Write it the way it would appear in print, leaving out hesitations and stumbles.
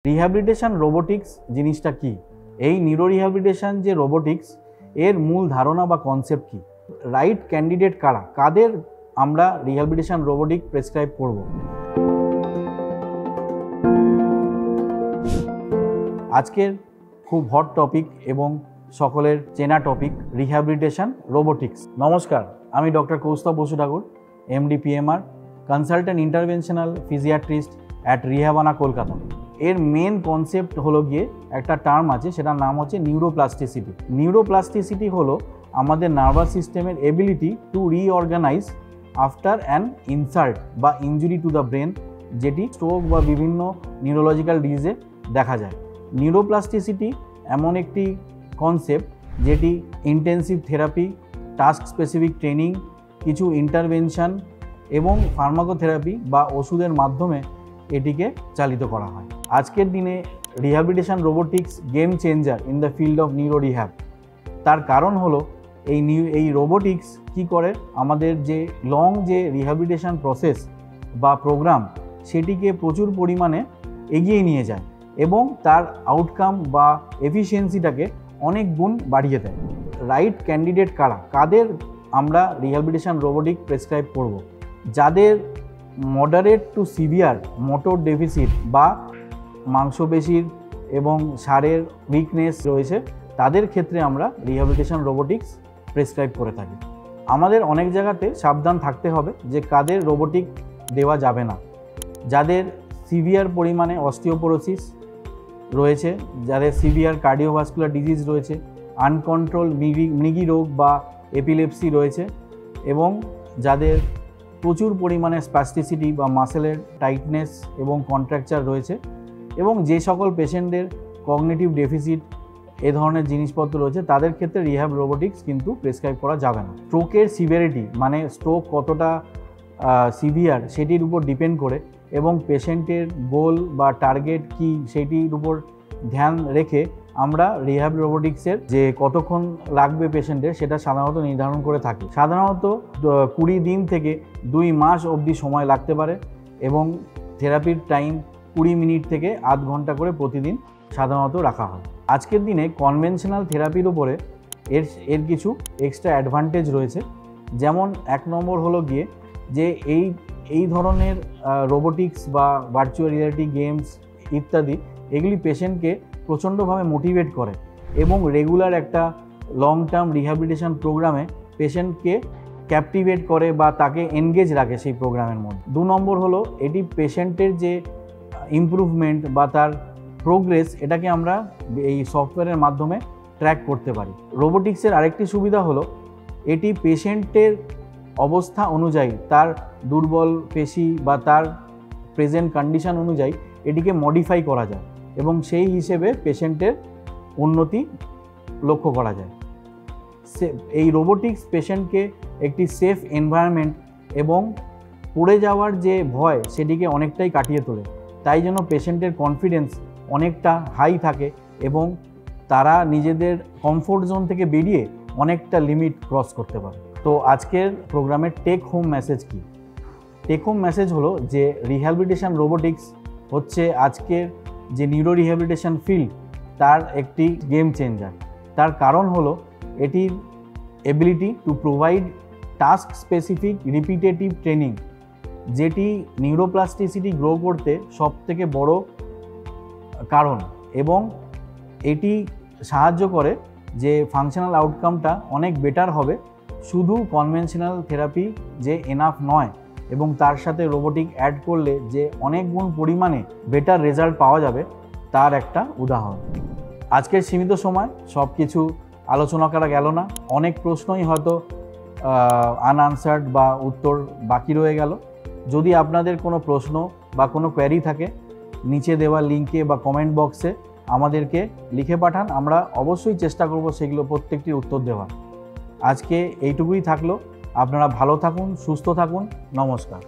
Rehabilitation robotics জিনিসটা কি? এই নিউরো রিহ্যাবিলিটেশন যে রোবোটিক্স এর মূল ধারণা বা কনসেপ্ট কি? রাইট ক্যান্ডিডেট কারা, কাদের আমরা রিহ্যাবিলিটেশন রোবোটিক প্রেসক্রাইব করব? আজকের খুব হট টপিক এবং সকলের চেনা টপিক রিহ্যাবিলিটেশন রোবোটিক্স। নমস্কার, আমি doctor Kaustav Basu Thakur, MD PMR, consultant interventional physiatrist at Rehabana, Kolkata. এর মেন কনসেপ্ট হলো গিয়ে একটা টার্ম আছে, সেটার নাম হচ্ছে নিউরোপ্লাস্টিসিটি। নিউরোপ্লাস্টিসিটি হলো আমাদের নার্ভাস সিস্টেমের ability to reorganise after an insult বা ইনজুরি টু দ্য ব্রেন, যেটি স্ট্রোক বা বিভিন্ন নিউরোলজিক্যাল ডিজিজে দেখা যায়। নিউরোপ্লাস্টিসিটি এমন একটি কনসেপ্ট যেটি intensive therapy, task specific training, কিছু ইন্টারভেনশন এবং ফার্মাকোথেরাপি বা ওষুধের মাধ্যমে এটিকে চালিত করা হয়। আজকের দিনে rehabilitation robotics game changer in the field of neuro rehab. তার কারণ হলো এই রোবোটিক্স কি করে, আমাদের যে লং যে রিহ্যাবিলিটেশন প্রসেস বা প্রোগ্রাম সেটিকে প্রচুর পরিমাণে এগিয়ে নিয়ে যায় এবং তার আউটকাম বা এফিসিয়েন্সিটাকে অনেক গুণ বাড়িয়ে দেয়। রাইট ক্যান্ডিডেট কারা, কাদের আমরা রিহ্যাবিলিটেশন রোবোটিক প্রেসক্রাইব করব? যাদের moderate two severe motor deficit বা মাংসপেশির এবং সারের উইকনেস রয়েছে, তাদের ক্ষেত্রে আমরা রিহ্যাবিলিটেশন রোবোটিক্স প্রেসক্রাইব করে থাকি। আমাদের অনেক জায়গাতে সাবধান থাকতে হবে যে কাদের রোবোটিক দেওয়া যাবে না। যাদের সিভিয়ার পরিমাণে অস্টিওপোরোসিস রয়েছে, যাদের সিভিয়ার কার্ডিওভাস্কুলার ডিজিজ রয়েছে, আনকন্ট্রোল মৃগী রোগ বা এপিলেপসি রয়েছে, এবং যাদের প্রচুর পরিমাণে স্প্যাস্টিসিটি বা মাসেলের টাইটনেস এবং কন্ট্রাকচার রয়েছে, এবং যে সকল পেশেন্টদের কগনিটিভ ডেফিসিট এ ধরনের জিনিসপত্র রয়েছে, তাদের ক্ষেত্রে রিহ্যাব রোবোটিক্স কিন্তু প্রেসক্রাইব করা যাবে না। স্ট্রোকের সিভিয়ারিটি মানে স্ট্রোক কতটা সিভিয়ার সেটির উপর ডিপেন্ড করে এবং পেশেন্টের গোল বা টার্গেট কি সেটির উপর ধ্যান রেখে আমরা রিহ্যাব রোবোটিক্সের যে কতক্ষণ লাগবে পেশেন্টের সেটা সাধারণত নির্ধারণ করে থাকি। সাধারণত 20 দিন থেকে 2 মাস অবধি সময় লাগতে পারে এবং থেরাপির টাইম 20 মিনিট থেকে আধ ঘন্টা করে প্রতিদিন সাধারণত রাখা হয়। আজকের দিনে কনভেনশনাল থেরাপির উপরে এর কিছু এক্সট্রা অ্যাডভান্টেজ রয়েছে। যেমন 1 নম্বর হলো গিয়ে যে এই ধরনের রোবোটিক্স বা ভার্চুয়াল রিয়ালিটি গেমস ইত্যাদি এগুলি পেশেন্টকে প্রচণ্ডভাবে মোটিভেট করে এবং রেগুলার একটা লং টার্ম রিহ্যাবিলিটেশন প্রোগ্রামে পেশেন্টকে ক্যাপটিভেট করে বা তাকে এনগেজ রাখে সেই প্রোগ্রামের মধ্যে। 2 নম্বর হলো এটি পেশেন্টের যে ইমপ্রুভমেন্ট বা তার প্রোগ্রেস, এটাকে আমরা এই সফটওয়্যারের মাধ্যমে ট্র্যাক করতে পারি। রোবোটিক্সের আরেকটি সুবিধা হলো এটি পেশেন্টের অবস্থা অনুযায়ী, তার দুর্বল পেশি বা তার প্রেজেন্ট কন্ডিশন অনুযায়ী এটিকে মডিফাই করা যায় এবং সেই হিসেবে পেশেন্টের উন্নতি লক্ষ্য করা যায়। এই রোবোটিক্স পেশেন্টকে একটি সেফ এনভায়রনমেন্ট এবং পড়ে যাওয়ার যে ভয় সেটিকে অনেকটাই কাটিয়ে তোলে। তাই জন্য পেশেন্টের কনফিডেন্স অনেকটা হাই থাকে এবং তারা নিজেদের কমফোর্ট জোন থেকে বেরিয়ে অনেকটা লিমিট ক্রস করতে পারে। তো আজকের প্রোগ্রামের টেক হোম মেসেজ কি? টেক হোম মেসেজ হলো যে রিহ্যাবিলিটেশন রোবোটিক্স হচ্ছে আজকের যে নিউরো রিহ্যাবিলিটেশন ফিল্ড তার একটি গেম চেঞ্জার। তার কারণ হলো এটির ability to provide task specific repetitive training, যেটি নিউরোপ্লাস্টিসিটি গ্রো করতে সবথেকে বড় কারণ, এবং এটি সাহায্য করে যে ফাংশনাল আউটকামটা অনেক বেটার হবে। শুধু কনভেনশনাল থেরাপি যে এনাফ নয় এবং তার সাথে রোবোটিক অ্যাড করলে যে অনেক গুণ পরিমাণে বেটার রেজাল্ট পাওয়া যাবে তার একটা উদাহরণ। আজকের সীমিত সময় সব কিছু আলোচনা করা গেল না, অনেক প্রশ্নই হয়তো আনআনসার্ড বা উত্তর বাকি রয়ে গেল। যদি আপনাদের কোনো প্রশ্ন বা কোনো কোয়েরি থাকে নিচে দেওয়া লিঙ্কে বা কমেন্ট বক্সে আমাদেরকে লিখে পাঠান, আমরা অবশ্যই চেষ্টা করব সেগুলো প্রত্যেকটির উত্তর দেওয়ার। আজকে এইটুকুই থাকলো। আপনারা ভালো থাকুন, সুস্থ থাকুন। নমস্কার।